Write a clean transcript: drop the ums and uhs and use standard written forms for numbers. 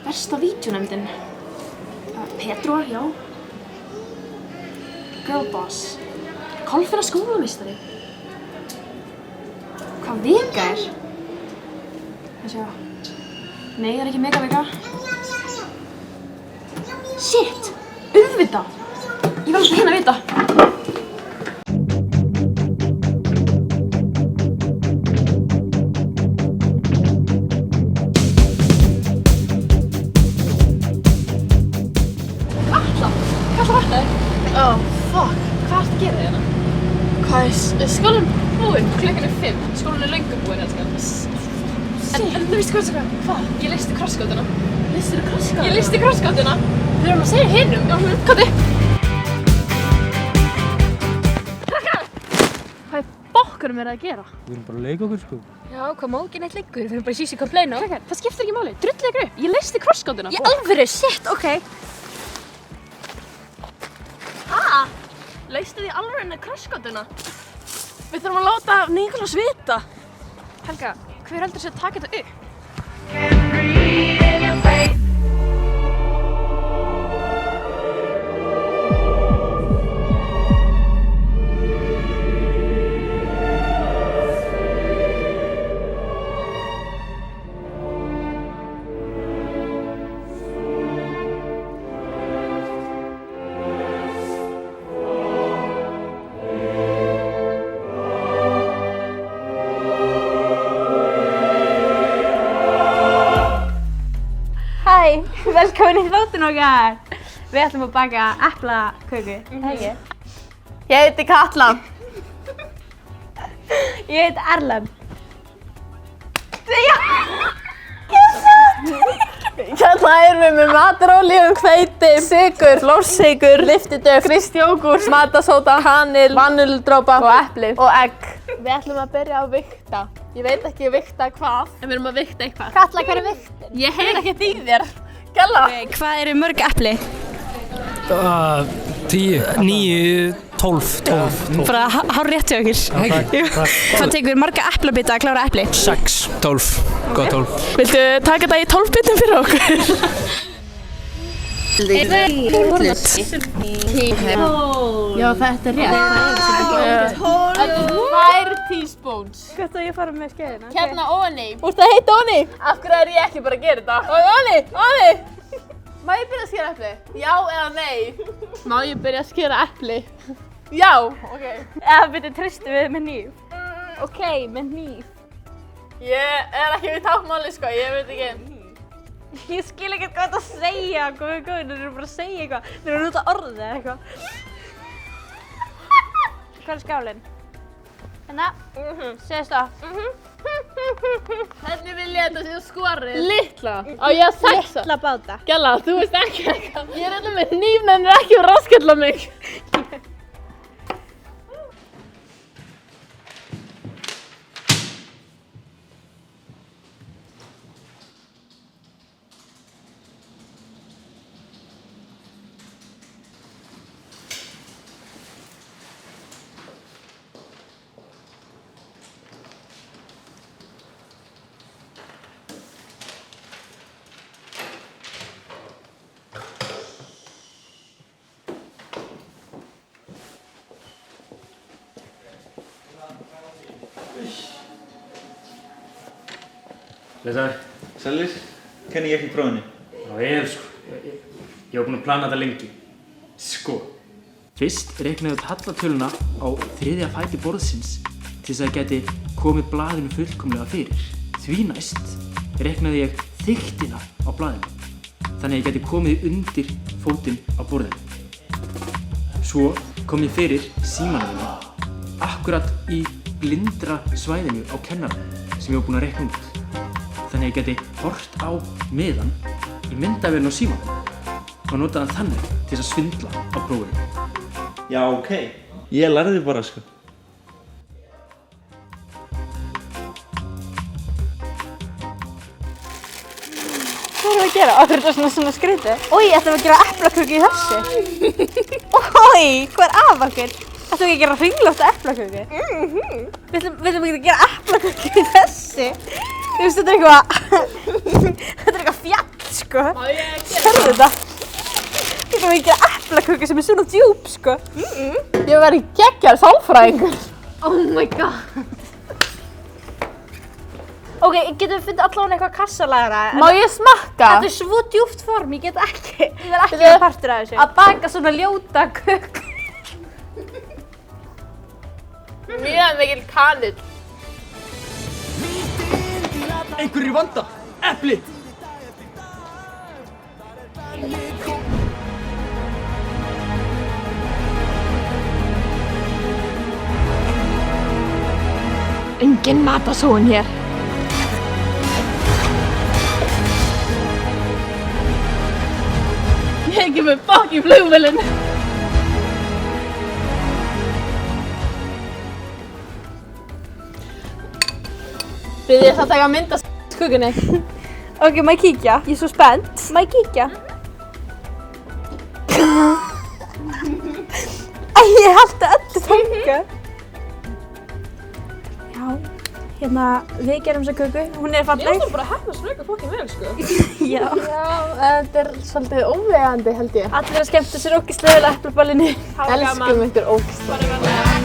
Versta vídeónefndin. Petro, já. Girlboss. Kolfinna skólameistari. Hvað vika er? Sjá. Nei, það er ekki megavika. Shit! Auðvitað! Ég var alltaf hérna að vita. Oh, fuck. Hvað ertu að gera hérna? Hvað er skólinn búinn? Klukkan 5. Skólinn löngu búinn, elskan. En þú veistu hvað? Hvað? Ég leysti krossgátuna. Leystirðu krossgátuna? Ég leysti krossgátuna. Við erum að segja hinum. Komdu. Krakkar! Hvað bokkurum að gera? Við erum bara að leika okkur, sko. Já, hvað má ekki neitt lengur? Við erum bara í sísi kompleina. Krakkar, það skiptir ekki máli. Drullið ykkur upp. Ég leysti krossgátuna. Í alvöru? Shit, okay. Leystu því alveg henni krossgátuna? Við þurfum að láta Nikulás vita. Helga, hver heldur sér að taka þetta upp? Velkomin í þáttinn okkar! Við ætlum að baka eplaköku, ekki? Ég heiti Katla. Ég heiti Erlen. Hérna erum við með matarolíu, hveiti, sykur, flórsykur, lyftidögg, kristjógúrt, matasóda, kanil, vanildrópa og epli og egg. Við ætlum að byrja að vigta. Ég veit ekki vigta hvað. En við erum að vigta eitthvað. Katla, hvað er vigtin? Ég heyr ekkert í þér. Gjalla. Hvað eru mörg epli? 10, 9, 12. Bara hár rétt hjá okkur. Hvað tekur marga eplabita að klára epli? 6, 12. Góð 12. Viltu taka þetta í 12 bitum fyrir okkur? Já, þetta er rétt. 2 teaspoons. Hvert á ég að fara með skeiðina? Hérna ofan í. Þú ert að heita ofan í? Af hverju er ég ekki bara að gera þetta? Ofan í! Má ég byrja að skera epli? Já eða nei? Má ég byrja að skera epli? Já! Ok. Eða byrja tristu við með hníf? Ok, með hníf. Ég er ekki við tákmáli, sko. Ég veit ekki. Ég skil ekkert hvað þetta að segja. Góði, þeir eru bara að segja eitthvað. Þeir eru út að orðið eða eitthvað. Hvað er skálinn? Hérna. Segðu stopp. Hvernig vil ég þetta séu skorið? Litla. Á ég að saxa? Litla báta. Gjalla, þú veist ekki eitthvað. Ég er hérna með hníf, en er ekki að raskalla mig. Blessaður. Sælir, kenni ég ekki prófinu? Já, ég hef sko. Ég var búinn að plana þetta lengi. Sko. Fyrst reiknaði út hallatöluna á þriðja fæti borðsins til þess að það gæti komið blaðinu fullkomlega fyrir. Því næst reiknaði ég þykktina á blaðinu. Þannig að ég gæti komið undir fótinn á borðinu. Svo kom ég fyrir símanum akkurat í blindra svæðinu á kennaranum sem ég var búinn að reikna út. Þannig að ég gæti horft á miðan í myndavélina á símanum og notaði hann þannig til þess að svindla á prófinu. Já, ok. Ég lærði bara, sko. Hvað erum við að gera? Af hverju er þetta svona skrítið? Ói, ætlum við að gera eplaköku í þessu? Ói, hvað er af okkur? Ætlum við ekki að gera hringlótta eplaköku? Við ætlum ekki að gera eplaköku í þessi. Þú veist, þetta er eitthvað... Þetta er eitthvað fjall, sko. Má ég gera Sérðu þetta? Við ætlum ekki að gera eplaköku sem er svona djúp, sko. Ég verði geggjar sálfræðingur. Oh my god. Ok, getum við fundið allavega eitthvað kassalagara? Má ég smakka? Þetta er svo djúpt form, ég get ekki... Ég verð ekki að partur af þessu. Að baka svona ljóta köku. Mjög mikil kanill. Einhverjir í vanda! Epli! Engin matasóun hér. Ég hef ekki með bak í flugvélinn. Byrði ég það að taka mynd af kökunni? Ok, má ég kíkja? Ég er svo spennt. Má ég kíkja? Æ, ég haldi öllu þanga. Já, hérna, við gerum þessa köku. Hún er Ég falleg. ætla bara að hefna svöka fokkin vel, sko. Já. Já, þetta er svolítið óvegandi, held ég. Allir að skemmta sér ógeðslega vel á eplaballinni. Elskum ykkur ógeðslega.